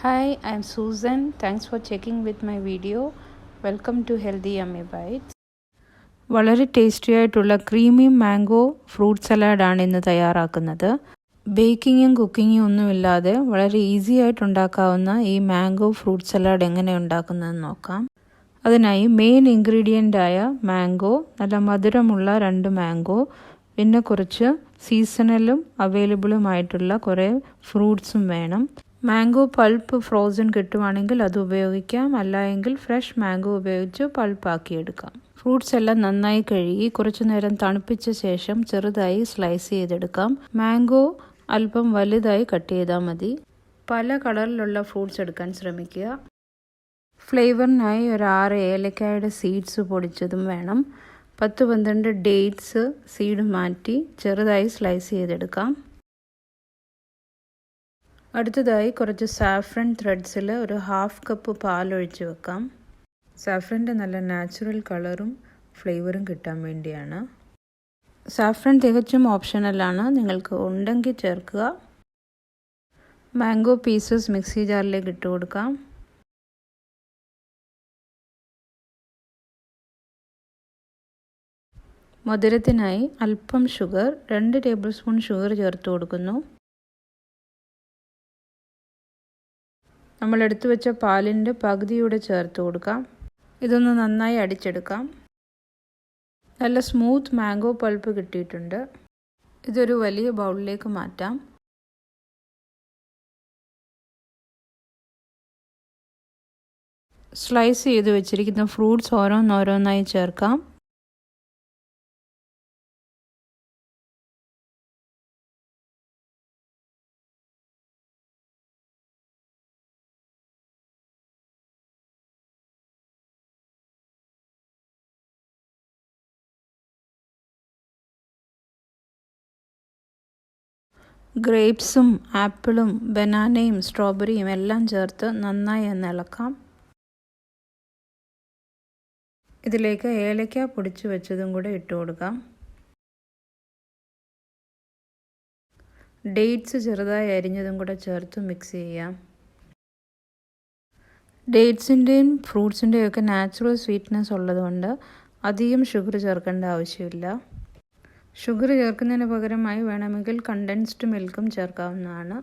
Hi, I'm Susan. Thanks for checking with my video. Welcome to Healthy Yummy Bites. വളരെ tasty ആയിട്ടുള്ള creamy mango fruit സലാഡാണ് ഇന്ന് തയ്യാറാക്കുന്നത്. ബേക്കിങ്ങും കുക്കിങ്ങും ഒന്നുമില്ലാതെ വളരെ ഈസി ആയിട്ട് ഉണ്ടാക്കാവുന്ന ഈ മാംഗോ ഫ്രൂട്ട് സലാഡ് എങ്ങനെ ഉണ്ടാക്കുന്നതെന്ന് നോക്കാം. അതിനായി മെയിൻ ഇൻഗ്രീഡിയൻ്റായ മാംഗോ, നല്ല മധുരമുള്ള 2 മാംഗോ, പിന്നെ കുറച്ച് സീസണലും അവൈലബിളുമായിട്ടുള്ള കുറേ ഫ്രൂട്ട്സും വേണം. മാംഗോ പൾപ്പ് ഫ്രോസൺ കിട്ടുവാണെങ്കിൽ അത് ഉപയോഗിക്കാം, അല്ലായെങ്കിൽ ഫ്രഷ് മാംഗോ ഉപയോഗിച്ച് പൾപ്പാക്കിയെടുക്കാം. ഫ്രൂട്ട്സ് എല്ലാം നന്നായി കഴുകി കുറച്ചു നേരം തണുപ്പിച്ച ശേഷം ചെറുതായി സ്ലൈസ് ചെയ്തെടുക്കാം. മാംഗോ അല്പം വലുതായി കട്ട് ചെയ്താൽ മതി. പല കളറിലുള്ള ഫ്രൂട്ട്സ് എടുക്കാൻ ശ്രമിക്കുക. ഫ്ലേവറിനായി ഒരു 6 ഏലക്കായുടെ സീഡ്സ് പൊടിച്ചതും വേണം. 10-12 ഡേറ്റ്സ് സീഡ് മാറ്റി ചെറുതായി സ്ലൈസ് ചെയ്തെടുക്കാം. അടുത്തതായി കുറച്ച് സാഫ്രൻ ത്രെഡ്സിൽ ഒരു 1/2 കപ്പ് പാലൊഴിച്ച് വെക്കാം. സാഫ്രൻ്റെ നല്ല നാച്ചുറൽ കളറും ഫ്ലേവറും കിട്ടാൻ വേണ്ടിയാണ്. സാഫ്രൻ തികച്ചും ഓപ്ഷണലാണ്, നിങ്ങൾക്ക് ഉണ്ടെങ്കിൽ ചേർക്കുക. മാംഗോ പീസസ് മിക്സി ജാറിലേക്ക് ഇട്ട് കൊടുക്കാം. മധുരത്തിനായി അല്പം ഷുഗർ, 2 ടേബിൾ സ്പൂൺ ഷുഗർ ചേർത്ത് കൊടുക്കുന്നു. നമ്മൾ എടുത്തു വെച്ച പാലിൻ്റെ പകുതിയൂടെ ചേർത്ത് കൊടുക്കാം. ഇതൊന്ന് നന്നായി അടിച്ചെടുക്കാം. നല്ല സ്മൂത്ത് മാംഗോ പൾപ്പ് കിട്ടിയിട്ടുണ്ട്. ഇതൊരു വലിയ ബൗളിലേക്ക് മാറ്റാം. സ്ലൈസ് ചെയ്ത് വെച്ചിരിക്കുന്ന ഫ്രൂട്ട്സ് ഓരോന്നോരോന്നായി ചേർക്കാം. ഗ്രേപ്സും ആപ്പിളും ബനാനയും സ്ട്രോബെറിയും എല്ലാം ചേർത്ത് നന്നായി ഒന്ന് ഇളക്കാം. ഇതിലേക്ക് ഏലക്ക പൊടിച്ച് വെച്ചതും കൂടെ ഇട്ട് കൊടുക്കാം. ഡേറ്റ്സ് ചെറുതായി അരിഞ്ഞതും കൂടെ ചേർത്ത് മിക്സ് ചെയ്യാം. ഡേറ്റ്സിൻ്റെയും ഫ്രൂട്ട്സിൻ്റെയും ഒക്കെ നാച്ചുറൽ സ്വീറ്റ്നെസ് ഉള്ളതുകൊണ്ട് അധികം ഷുഗർ ചേർക്കേണ്ട ആവശ്യമില്ല. ഷുഗർ ചേർക്കുന്നതിന് പകരമായി വേണമെങ്കിൽ കണ്ടൻസ്ഡ് മിൽക്കും ചേർക്കാവുന്നതാണ്.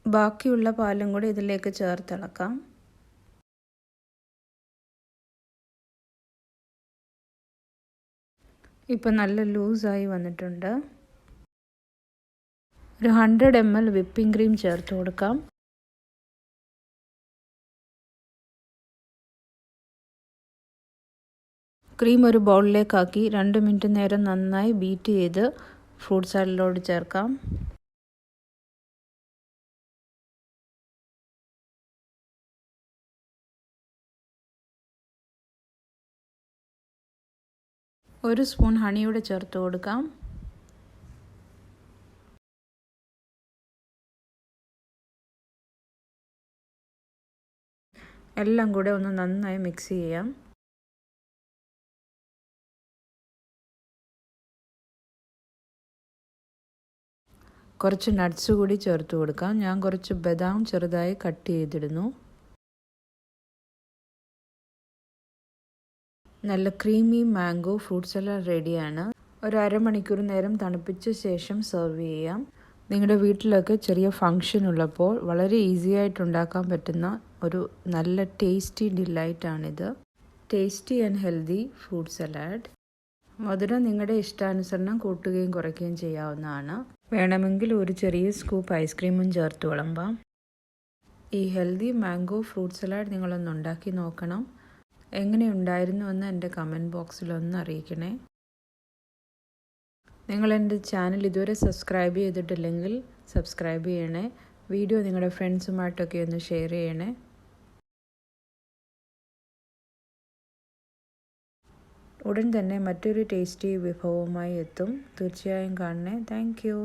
ബാക്കിയുള്ള പാലും കൂടി ഇതിലേക്ക് ചേർത്തിളക്കാം. ഇപ്പം നല്ല ലൂസായി വന്നിട്ടുണ്ട്. ഒരു 100 ml വിപ്പിംഗ് ക്രീം ചേർത്ത് കൊടുക്കാം. ക്രീം ഒരു ബൗളിലേക്കാക്കി 2 മിനിറ്റ് നേരം നന്നായി ബീറ്റ് ചെയ്ത് ഫ്രൂട്ട് സാലഡിലോട് ചേർക്കാം. ഒരു സ്പൂൺ ഹണിയൂടെ ചേർത്ത് കൊടുക്കാം. എല്ലാം കൂടെ ഒന്ന് നന്നായി മിക്സ് ചെയ്യാം. കുറച്ച് നട്ട്സ് കൂടി ചേർത്ത് കൊടുക്കാം. ഞാൻ കുറച്ച് ബദാം ചെറുതായി കട്ട് ചെയ്തിടുന്നു. നല്ല ക്രീമി മാംഗോ ഫ്രൂട്ട് സലാഡ് റെഡിയാണ്. ഒരു അരമണിക്കൂർ നേരം തണുപ്പിച്ച ശേഷം സെർവ് ചെയ്യാം. നിങ്ങളുടെ വീട്ടിലൊക്കെ ചെറിയ ഫങ്ഷൻ ഉള്ളപ്പോൾ വളരെ ഈസി ആയിട്ട് ഉണ്ടാക്കാൻ പറ്റുന്ന ഒരു നല്ല ടേസ്റ്റി ഡിലൈറ്റാണിത്. Tasty and healthy fruit salad. മധുരം നിങ്ങളുടെ ഇഷ്ടാനുസരണം കൂട്ടുകയും കുറയ്ക്കുകയും ചെയ്യാവുന്നതാണ്. വേണമെങ്കിൽ ഒരു ചെറിയ സ്കൂപ്പ് ഐസ്ക്രീമും ചേർത്ത് വിളമ്പാം. ഈ ഹെൽത്തി മാംഗോ ഫ്രൂട്ട് സലാഡ് നിങ്ങളൊന്ന് ഉണ്ടാക്കി നോക്കണം. എങ്ങനെ ഉണ്ടായിരുന്നുവെന്ന് എൻ്റെ കമൻറ്റ് ബോക്സിലൊന്ന് അറിയിക്കണേ. നിങ്ങൾ എൻ്റെ ചാനൽ ഇതുവരെ സബ്സ്ക്രൈബ് ചെയ്തിട്ടില്ലെങ്കിൽ സബ്സ്ക്രൈബ് ചെയ്യണേ. വീഡിയോ നിങ്ങളുടെ ഫ്രണ്ട്സുമായിട്ടൊക്കെ ഒന്ന് ഷെയർ ചെയ്യണേ. ഉടൻ തന്നെ മറ്റൊരു ടേസ്റ്റി വിഭവവുമായി എത്തും. തീർച്ചയായും കാണണേ. Thank you.